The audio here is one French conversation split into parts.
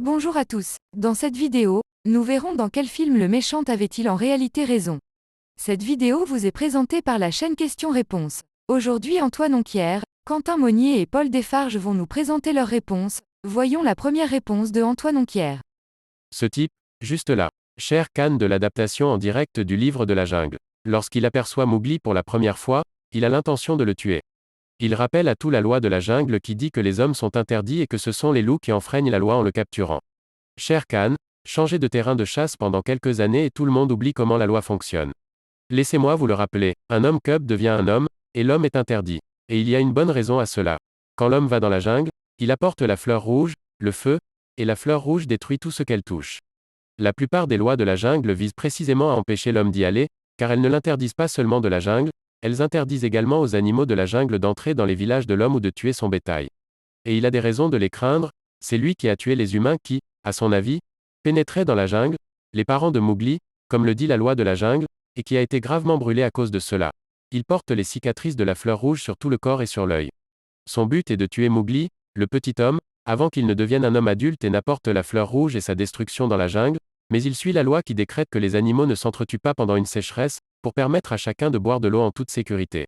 Bonjour à tous. Dans cette vidéo, nous verrons dans quel film le méchant avait-il en réalité raison. Cette vidéo vous est présentée par la chaîne Questions-Réponses. Aujourd'hui, Antoine Onquière, Quentin Monnier et Paul Desfarges vont nous présenter leurs réponses. Voyons la première réponse de Antoine Onquière. Ce type, juste là. Shere Khan de l'adaptation en direct du livre de la jungle. Lorsqu'il aperçoit Mowgli pour la première fois, il a l'intention de le tuer. Il rappelle à tout la loi de la jungle qui dit que les hommes sont interdits et que ce sont les loups qui enfreignent la loi en le capturant. Shere Khan, changez de terrain de chasse pendant quelques années et tout le monde oublie comment la loi fonctionne. Laissez-moi vous le rappeler, un homme cub devient un homme, et l'homme est interdit. Et il y a une bonne raison à cela. Quand l'homme va dans la jungle, il apporte la fleur rouge, le feu, et la fleur rouge détruit tout ce qu'elle touche. La plupart des lois de la jungle visent précisément à empêcher l'homme d'y aller, car elles ne l'interdisent pas seulement de la jungle, elles interdisent également aux animaux de la jungle d'entrer dans les villages de l'homme ou de tuer son bétail. Et il a des raisons de les craindre, c'est lui qui a tué les humains qui, à son avis, pénétraient dans la jungle, les parents de Mowgli, comme le dit la loi de la jungle, et qui a été gravement brûlé à cause de cela. Il porte les cicatrices de la fleur rouge sur tout le corps et sur l'œil. Son but est de tuer Mowgli, le petit homme, avant qu'il ne devienne un homme adulte et n'apporte la fleur rouge et sa destruction dans la jungle, mais il suit la loi qui décrète que les animaux ne s'entretuent pas pendant une sécheresse, pour permettre à chacun de boire de l'eau en toute sécurité.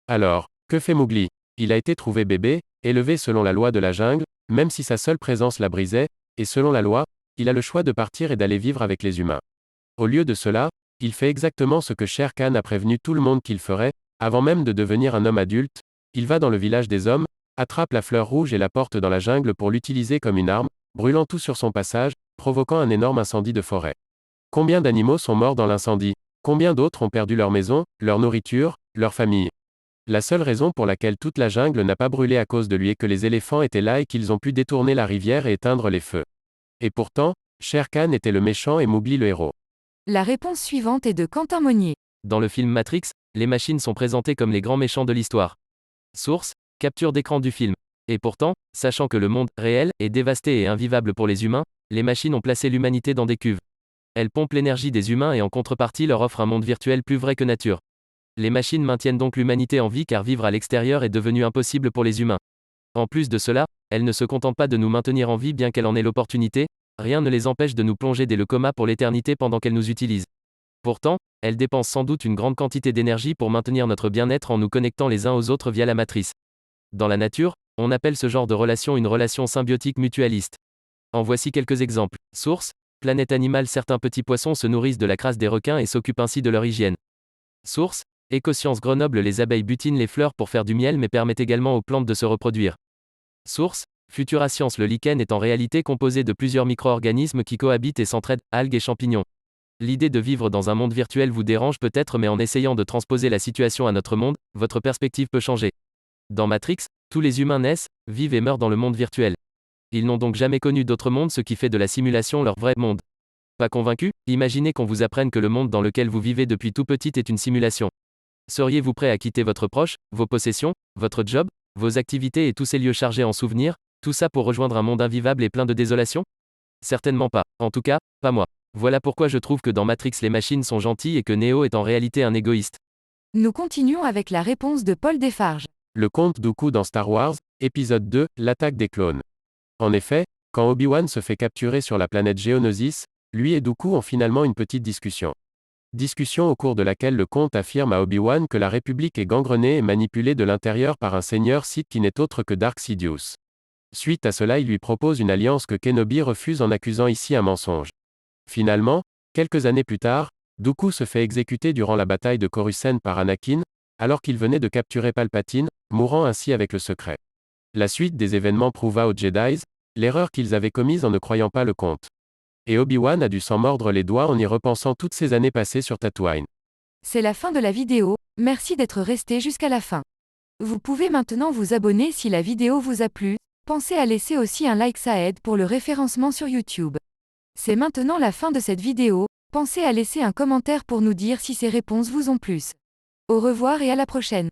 Alors, que fait Mowgli? Il a été trouvé bébé, élevé selon la loi de la jungle, même si sa seule présence la brisait, et selon la loi, il a le choix de partir et d'aller vivre avec les humains. Au lieu de cela, il fait exactement ce que Shere Khan a prévenu tout le monde qu'il ferait, avant même de devenir un homme adulte, il va dans le village des hommes, attrape la fleur rouge et la porte dans la jungle pour l'utiliser comme une arme, brûlant tout sur son passage, provoquant un énorme incendie de forêt. Combien d'animaux sont morts dans l'incendie? Combien d'autres ont perdu leur maison, leur nourriture, leur famille? La seule raison pour laquelle toute la jungle n'a pas brûlé à cause de lui est que les éléphants étaient là et qu'ils ont pu détourner la rivière et éteindre les feux. Et pourtant, Shere Khan était le méchant et Mowgli le héros. La réponse suivante est de Quentin Monnier. Dans le film Matrix, les machines sont présentées comme les grands méchants de l'histoire. Source, capture d'écran du film. Et pourtant, sachant que le monde réel est dévasté et invivable pour les humains, les machines ont placé l'humanité dans des cuves. Elles pompent l'énergie des humains et en contrepartie leur offrent un monde virtuel plus vrai que nature. Les machines maintiennent donc l'humanité en vie car vivre à l'extérieur est devenu impossible pour les humains. En plus de cela, elles ne se contentent pas de nous maintenir en vie bien qu'elles en aient l'opportunité, rien ne les empêche de nous plonger dès le coma pour l'éternité pendant qu'elles nous utilisent. Pourtant, elles dépensent sans doute une grande quantité d'énergie pour maintenir notre bien-être en nous connectant les uns aux autres via la matrice. Dans la nature, on appelle ce genre de relation une relation symbiotique mutualiste. En voici quelques exemples. Source, Planète Animal. Certains petits poissons se nourrissent de la crasse des requins et s'occupent ainsi de leur hygiène. Source, Écosciences Grenoble. Les abeilles butinent les fleurs pour faire du miel mais permettent également aux plantes de se reproduire. Source, Futura Science. Le lichen est en réalité composé de plusieurs micro-organismes qui cohabitent et s'entraident, algues et champignons. L'idée de vivre dans un monde virtuel vous dérange peut-être, mais en essayant de transposer la situation à notre monde, votre perspective peut changer. Dans Matrix, tous les humains naissent, vivent et meurent dans le monde virtuel. Ils n'ont donc jamais connu d'autre monde, ce qui fait de la simulation leur vrai monde. Pas convaincu? Imaginez qu'on vous apprenne que le monde dans lequel vous vivez depuis tout petit est une simulation. Seriez-vous prêt à quitter votre proche, vos possessions, votre job, vos activités et tous ces lieux chargés en souvenirs, tout ça pour rejoindre un monde invivable et plein de désolation? Certainement pas. En tout cas, pas moi. Voilà pourquoi je trouve que dans Matrix les machines sont gentilles et que Neo est en réalité un égoïste. Nous continuons avec la réponse de Paul Desfarges. Le comte Dooku dans Star Wars, épisode 2, l'attaque des clones. En effet, quand Obi-Wan se fait capturer sur la planète Geonosis, lui et Dooku ont finalement une petite discussion. Discussion au cours de laquelle le comte affirme à Obi-Wan que la République est gangrenée et manipulée de l'intérieur par un seigneur Sith qui n'est autre que Dark Sidious. Suite à cela, il lui propose une alliance que Kenobi refuse en accusant ici un mensonge. Finalement, quelques années plus tard, Dooku se fait exécuter durant la bataille de Coruscant par Anakin, alors qu'il venait de capturer Palpatine, mourant ainsi avec le secret. La suite des événements prouva aux Jedi l'erreur qu'ils avaient commise en ne croyant pas le conte. Et Obi-Wan a dû s'en mordre les doigts en y repensant toutes ces années passées sur Tatooine. C'est la fin de la vidéo, merci d'être resté jusqu'à la fin. Vous pouvez maintenant vous abonner si la vidéo vous a plu, pensez à laisser aussi un like, ça aide pour le référencement sur YouTube. C'est maintenant la fin de cette vidéo, pensez à laisser un commentaire pour nous dire si ces réponses vous ont plu. Au revoir et à la prochaine.